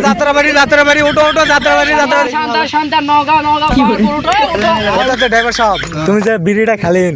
যাত্রাবাড়ি ওটো Jatrabari driver সাহেব তুমি যে বিড়িটা খালেন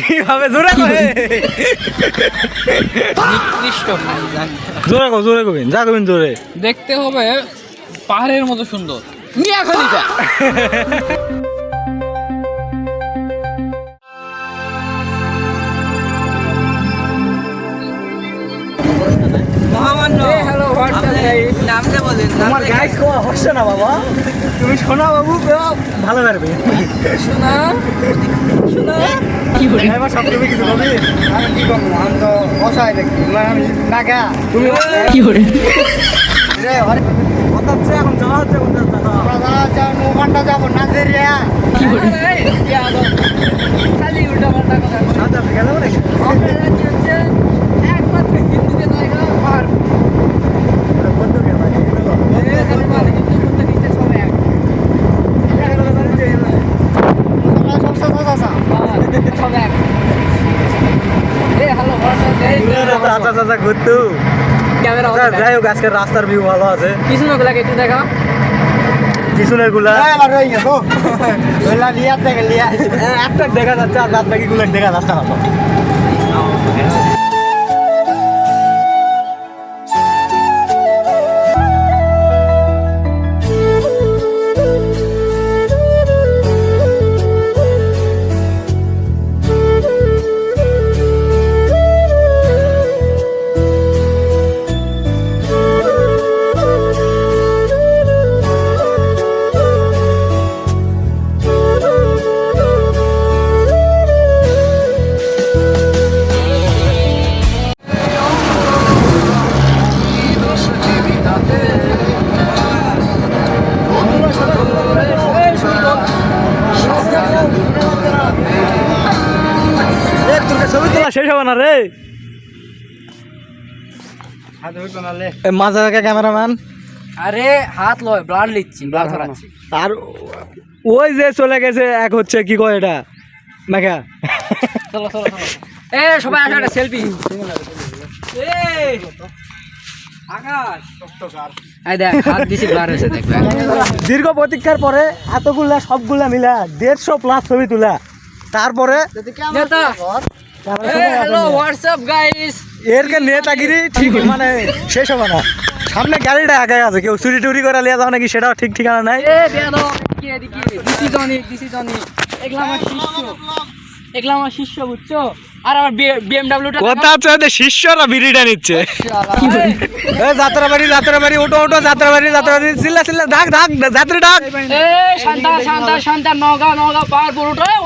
কিভাবে জোরে কবেন যা কবেন জোরে দেখতে হবে পাহাড়ের মতো সুন্দর মিয়াখালীটা। তুমি শোনা বাবু ভালো পারবে এখন যাওয়া হচ্ছে ওখানটা যাবো নাজেরিয়া খালি উল্টা পাল্টা কথা একমাত্র হিন্দুকে জায়গা পাহাড় যাই হোক আজকের রাস্তার ভিউ ভালো আছে পিছনের গুলা একটু দেখা পিছনের গুলা একটা দেখা যাচ্ছে আর রাত বাকি গুলো দেখা যাচ্ছে না শেষ হবে না রে মাঝে থাকা ক্যামেরাম্যান আরে হাত লয় ব্লাড লিচ্ছি ব্লাড ধরাচ্ছি আর ওই যে চলে গেছে এক হচ্ছে কি কয় এটা মেঘা চলো এ সবাই আসো একটা সেলফি দীর্ঘ প্রতীক্ষার পরে এতগুলা সবগুলা মিলা 150+ ছবি তোলা তারপরে এর নেতাগিরি ঠিক মানে শেষ হবে না সামনে গাড়িটা আগে আছে কেউ চুরি টুরি করে লিয়ে যাও নাকি সেটাও ঠিক ঠিকানা নাই এগুলা আমার শিষ্য বুঝছো আর আমার বিএমডব্লিউটা কথা আছে শিষ্যরা বিড়িটা নিচ্ছে যাত্রাবাড়ি ওটো যাত্রাবাড়ি চিল্লা ডাক যাত্রী ডাক শান্তা নওগাঁ পাহাড়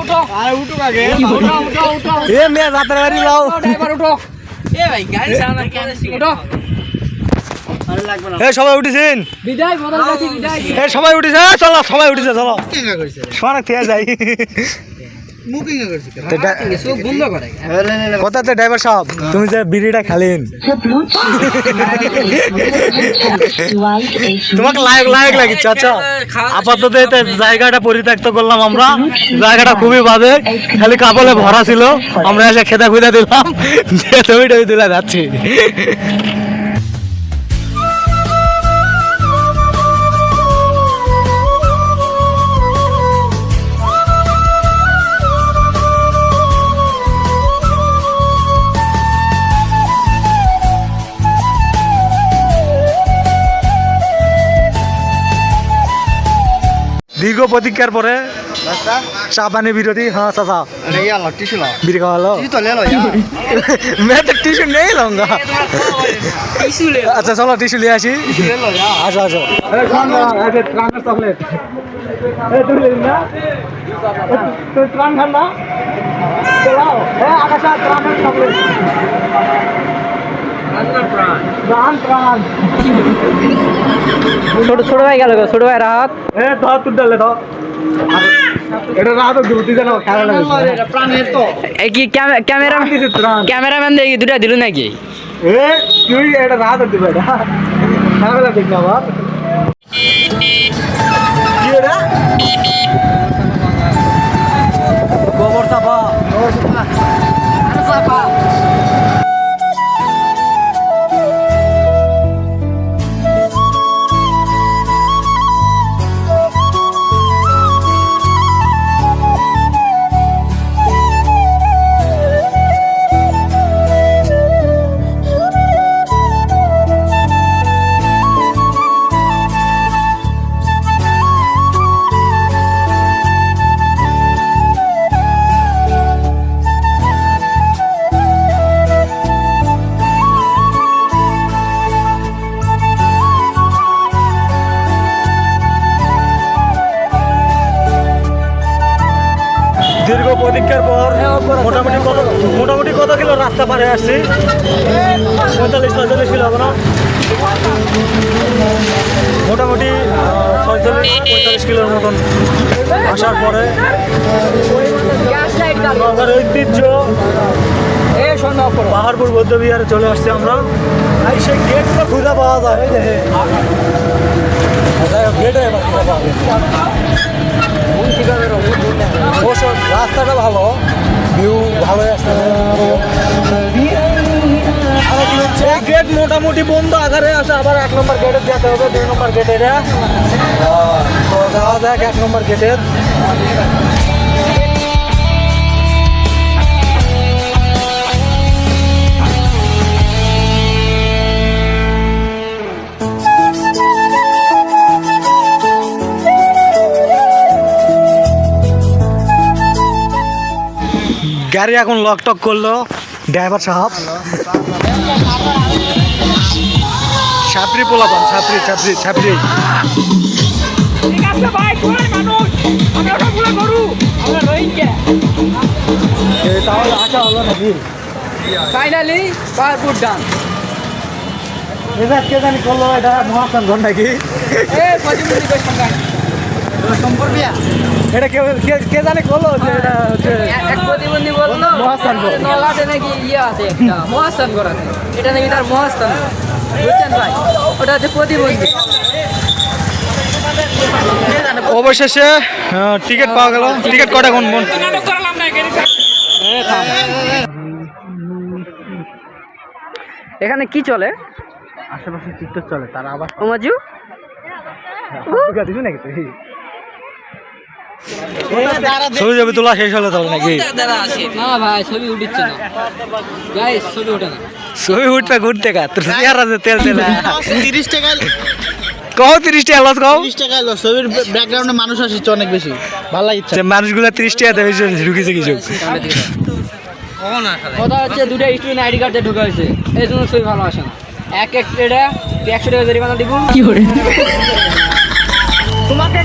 ওটো আগে এ মেয়ে যাত্রাবাড়ি লাও ড্রাইভার ওটো এ ভাই গাড়ি চালানো কেন ওটো সবাই উঠেছেন বিদায় বদল গাছি বিদায় সবাই উঠেছে চলো সবাই উঠেছে চলো সোনা খেয়ে যাই কথাতে ড্রাইভার সাহেব তুমি যে বিড়িটা খালেন তোমাকে লায়ক লাগিচ্ছে আচ্ছা আপাতত জায়গাটা পরিত্যক্ত করলাম আমরা জায়গাটা খুবই বাজে খালি কাপড়ে ভরা ছিল আমরা এসে খেতা খুঁজে দিলাম ছবি টবি তুলে যাচ্ছি দীর্ঘ প্রতীক্ষার পরে চা পানি বিরতি হ্যাঁ চাচা বিড়ি খাওয়ালো টিস্যু নেই লঙ্গা আচ্ছা চলো টিস্যু নিয়ে আসি আসো আসো চকলেট ছোট ভাই গেল ছোট ভাই রাহাত ধর তুই ডালে ধর এটা রাহাত দুটি যেন খেলা লাগে কি ক্যামেরাম্যান দেখি দুটা দিল নাকি তুই এটা রাহাত দিবে এটা খেলা দেখ না আবার কি এটা গোবর চাপা রাস্তা পারে আসছি 45-46 কিলো এখনো মোটামুটি 46-45 কিলোর মতন আসার পরে আমাদের ঐতিহ্য পাহাড়পুর বৌদ্ধ বিহারে চলে আসছি আমরা। এই সেই গেটটা খুঁজে পাওয়া যায় গেটে খুঁজে পাওয়া যায় অবশ্য রাস্তাটা ভালো, ভিউ ভালোই আসছে। গেট মোটামুটি বন্ধ আকারে আছে, আবার 1 নম্বর গেটে যেতে হবে, 2 নম্বর গেটে তো যাওয়া যাক 1 নম্বর গেটের। গাড়ি এখন লক টক করলো ড্রাইভার সাহেব। ছাত্রী পোলাপান ছাত্রী ছাত্রী ছাত্রী তাহলে আসা হলো নাকি ফাইনালি পাহাড়পুর ডান। কে জানি করলো এটা মহাস্থান ঘর নাকি এটা কে জানি করলো যে এটা হচ্ছে এক প্রতিবন্ধী বললো মহাস্থানগড়। নলাটে নাকি ইয়ে আছে একটা মহাস্থানগড় আছে, এটা নাকি তার মহাস্থান, বুঝছেন ভাই? ওটা হচ্ছে প্রতিবন্ধী। অবশেষে টিকিট পাওয়া গেল। টিকিট কটা কোন কোন এখানে কি চলে? আশেপাশে টিকটক চলে তারা আবার ওমাজু ছবি ছবি তোলা শেষ হলে চলে নাকি? না ভাই ছবি উঠিচ্ছে না, গাইস ছবি ওঠে না। ছবি উঠবে ঘুরতে কা তোর চেহারা যে তেল তেল 30 টাকা কও 30 টাকা লস কও 30 টাকা হলো ছবির ব্যাকগ্রাউন্ডে মানুষ আসছে অনেক বেশি ভালো লাগছে। যে মানুষগুলো 30 টাকা দেবে ঢুকেছে কিছু কথা হচ্ছে দুটো স্টুডেন্ট আইডি কার্ডে ঢোকা হয়েছে, এই জন্য ছবি ভালো আসে না। এক এটা 100 টাকা জরিমানা দিব। কি করে তোমাকে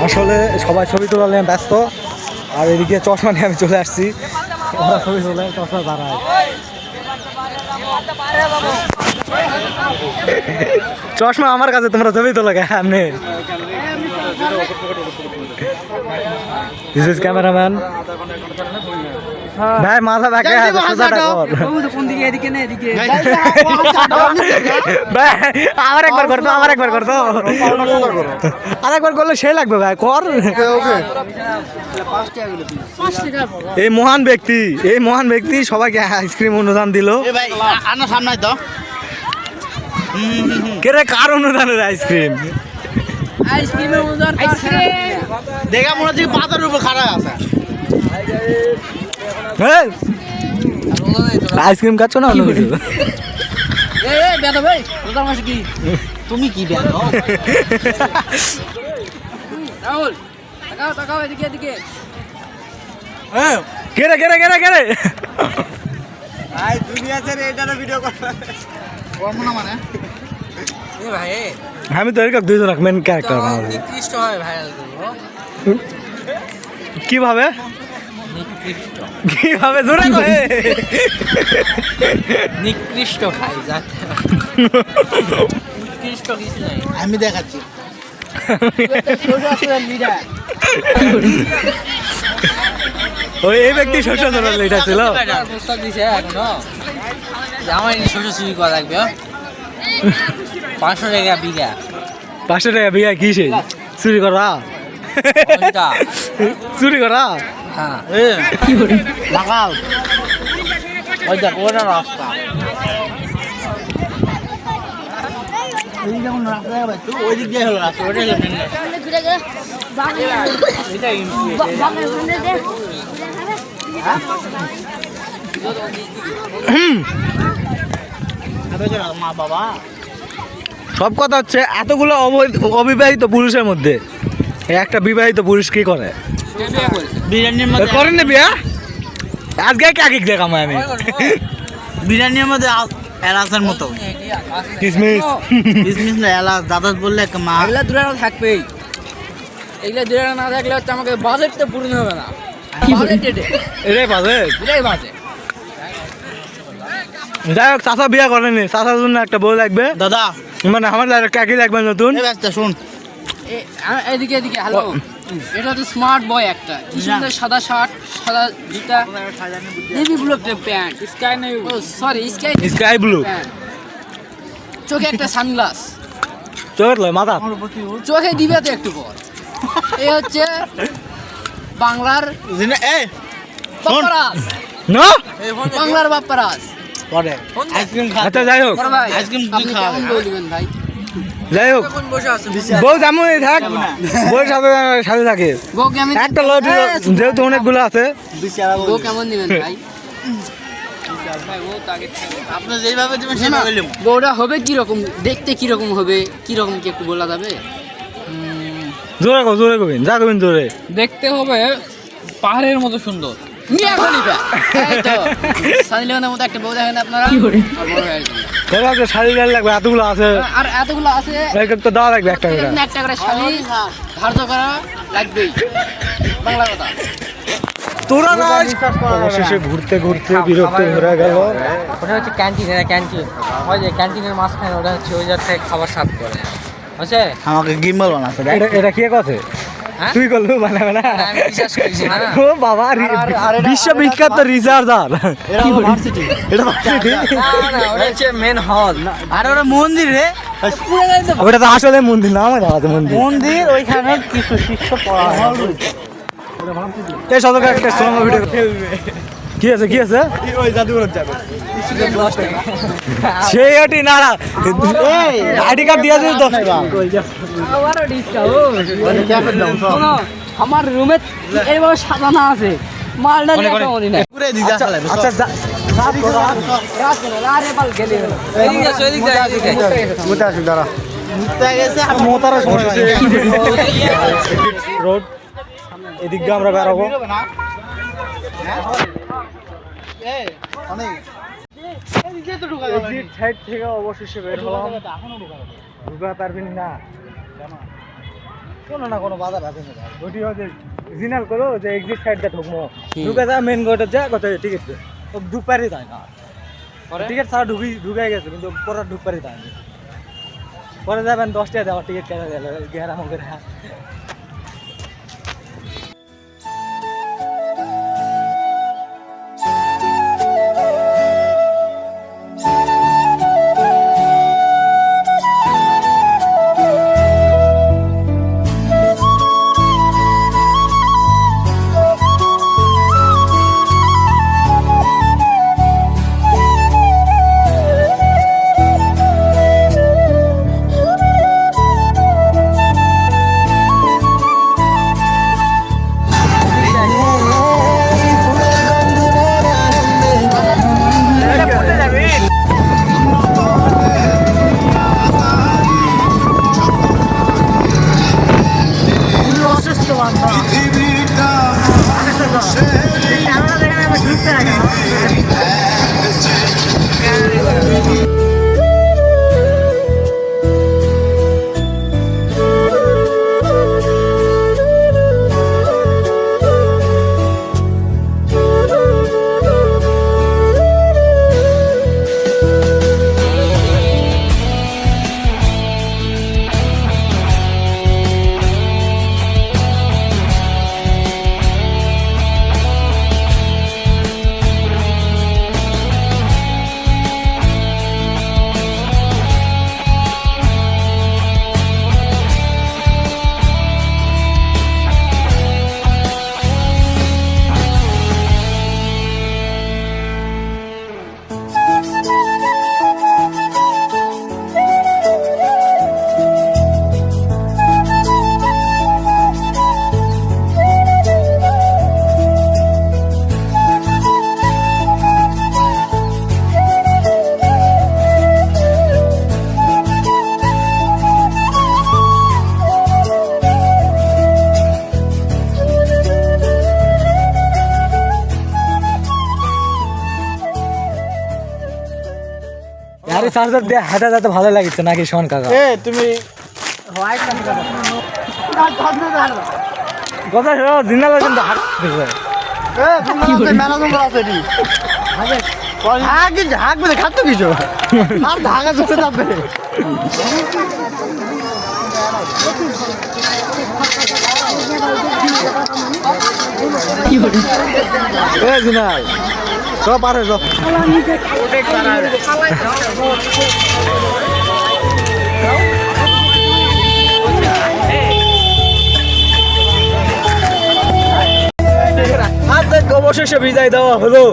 আসলে সবাই ছবি তোলা নিয়ে ব্যস্ত, আর এদিকে চশমা নিয়ে আমি চলে আসছি। ওরা ছবি তোলে চশমা দাঁড়ায়। চশমা আমার কাছে, তোমরা ছবি তোলা কেমনে? দিস ইজ ক্যামেরাম্যান ভাই, মাথা ব্যাকে সোজাটা কর কোন দিকে? এদিকে না এদিকে। ভাই আবার একবার কর তো, আবার একবার কর তো, আরেকবার করলে সেই লাগবে ভাই, কর। এই মহান ব্যক্তি সবাইকে আইসক্রিম অনুদান দিল। এ ভাই আনা সামনে তো কে রে, কার অনুদানের আইসক্রিম? আইসক্রিমের উদার দেখা মনে হচ্ছে পাতার উপর খাড়া আছে। আইসক্রিম খাচ্ছ না অন্য কিছু? এই বেদা ভাই রোজার মাসে কি তুমি কি বেদা? রাহুল তাকাও তাকাও এদিকে এদিকে। কে রে কে রে কে রে কে রে? ভাই দুনিয়া ছেড়ে এটারও ভিডিও কর না মানে এ ভাই আমি তো এরকম দুইজন মেন ক্যারেক্টার বানাবো। নিকৃষ্ট হয় ভাইরাল করব কিভাবে নিকৃষ্ট কিভাবে জোরে কয়ে নিকৃষ্ট খাই যাতে নিকৃষ্ট কিছু নাই। আমি দেখাচ্ছি ওই এই ব্যক্তি শস্য ধরাল এটা ছিল। প্রস্তাব দিছে এখনো যে আমার এই শস্য চুরি করা লাগবে 500 টাকা বিঘা। 500 টাকা বিঘা কি সেই চুরি করা? চুরি করা? হ্যাঁ লাগাও ওই দেখ ওটা রাস্তা এই যেমন রাস্তা দেখা পাচ্ছ ওই দিক দিয়ে হলো রাস্তা ওটা হলো মেন রাস্তা ঘুরে গেলে এটা বাংলা ঘুরে দে মা বাবা সব কথা হচ্ছে এতগুলো অবিবাহিত পুরুষের মধ্যে এই একটা বিবাহিত পুরুষ কি করে? বিরিয়ানির মধ্যে করেন না বিয়া? আজকে কাকে দেখাম আমি বিরিয়ানির মধ্যে এলাচের মতো কিসমিস কিসমিস না এলাচ দাদা বললে মা এগুলা দূরে থাকবেই, এগুলা দূরে না থাকলে হচ্ছে আমাকে বাজেটটা পূর্ণ হবে না। বাজেট এটাই পাবে। এটাই বাজে। যাই হোক চাচা বিয়া করেনি, চাচার জন্য একটা বউ লাগবে, দাদা মানে আমার কাকি লাগবে নতুন। এই ব্যস্ত শুন এদিকে এদিকে হ্যালো, এটা হচ্ছে স্মার্ট বয় একটা, কি সুন্দর সাদা শার্ট, সাদা জুতা, navy blue pant, sky navy, oh sorry sky sky blue, pant, চোখে একটা সানগ্লাস, চোখ লয় মাথা চোখে দিবে তো একটু পর। এই হচ্ছে বাংলার এই বাপ্পারাজ, না বাংলার বাপ্পারাজ। পরে আইসক্রিম খা আচ্ছা যাই হোক, বড় ভাই, আইসক্রিম আপনি তুই খাওয়া কেমন বই দিবেন ভাই? যাই হোক বউ যেমনই থাক, বউর সাথে সাথে থাকে বউ কেমন, একটা লট, যেহেতু অনেকগুলো আছে। বউ কেমন দিবেন ভাই? ভাই বউ তো আগে আপনি যেইভাবে দিবেন সেভাবে নিব বউটা হবে কিরকম, দেখতে কিরকম হবে, কিরকম কি একটু বলা যাবে? জোরে কবিন, যা কবিন জোরে। দেখতে হবে পাহাড়ের মতো সুন্দর। মিয়া খলিফা, এই তো সানি লিওনের মতো একটা বউ দেখেন আপনারা। আর বড় হয়ে গেল। দেখা যাচ্ছে শাড়ি গাড়ি লাগবে, এতগুলো আছে, আর এতগুলো আছে, এক একটা দেওয়া লাগবে একটা করে। প্রত্যেকদিন একটা করে শাড়ি ধার্য করা লাগবেই, বাংলা কথা। তোরা না অবশেষে ঘুরতে ঘুরতে বিরক্ত হয়ে গেল। ওটা হচ্ছে ক্যান্টিন, এটা ক্যান্টিন, ওই যে ক্যান্টিনের মাঝখানে ওটা হচ্ছে ওই জায়গা থেকে খাবার সার্ভ করে, বুঝছে? আমাকে গিম্বল বানাছে এটা কে কথা হ্যাঁ? তুই করলু মানে মানে আমি বিশ্বাস করছি না। ও বাবা, বিশ্ববিখ্যাত রিচার্জার, এটা ভার্সিটি এটা ভার্সিটি? না, ওটা হচ্ছে মেন হল। আর ওটা মন্দির রে ওটা তো আসলে মন্দির না, আমার আছে মন্দির। মন্দির ওইখানে কিছু শিষ্য পড়া হয় এই সদকে একটা শ্রম ভিডিও কি আছে কি আছে ওই জাদুঘর যাবে সেই ওটি না না আইডি কার্ড দিয়ে দিস 10 টাকা। আমারও ডিসকাউন্ট। শোনো, আমার রুমে এইভাবে সাজানো আছে, মালটা নিয়ে একটা মনে নাই। পুরো দিদা চালাবে আচ্ছা রাত করে না, আরে বাল গেলে হলো। এদিকে আসো, এদিকে আসো, এদিকে আসো। মুতে আসুন দাঁড়া মুত্তা গেছে আর মোতারা সময় রোড এদিক দিয়ে আমরা বেরোবো। এক্সিট সাইড থেকে অবশেষে বের হলাম। ঢুকা পারবি না, কোনো না কোনো বাধা আছে না। ওটি হচ্ছে সিগন্যাল করো যে এক্সিট সাইড দিয়ে ঢুকবো, ঢুকে যা মেন গেটে যা কত টিকিট ঢুক পারি তাই না, টিকিট ছাড়া ঢুকে গেছে কিন্তু পরে ঢুক পারি তাই না। পরে যাবেন 10 টাকা দেওয়া টিকিট কেটে গেল গেরাম করে। চার্জার দিয়ে হাঁটা যেতে ভালো লাগছে নাকি শোন কাকা তুমি কথা শোনো দিনাল কিন্তু হাঁটতেছে মেলা নম্বর আছে নি হাঁক বলে খাচ্ছ কিছু আর ধাগা চলতে যাবে দিনাল সব পার হয়ে যাও অবশেষে বিদায় দেওয়া হলো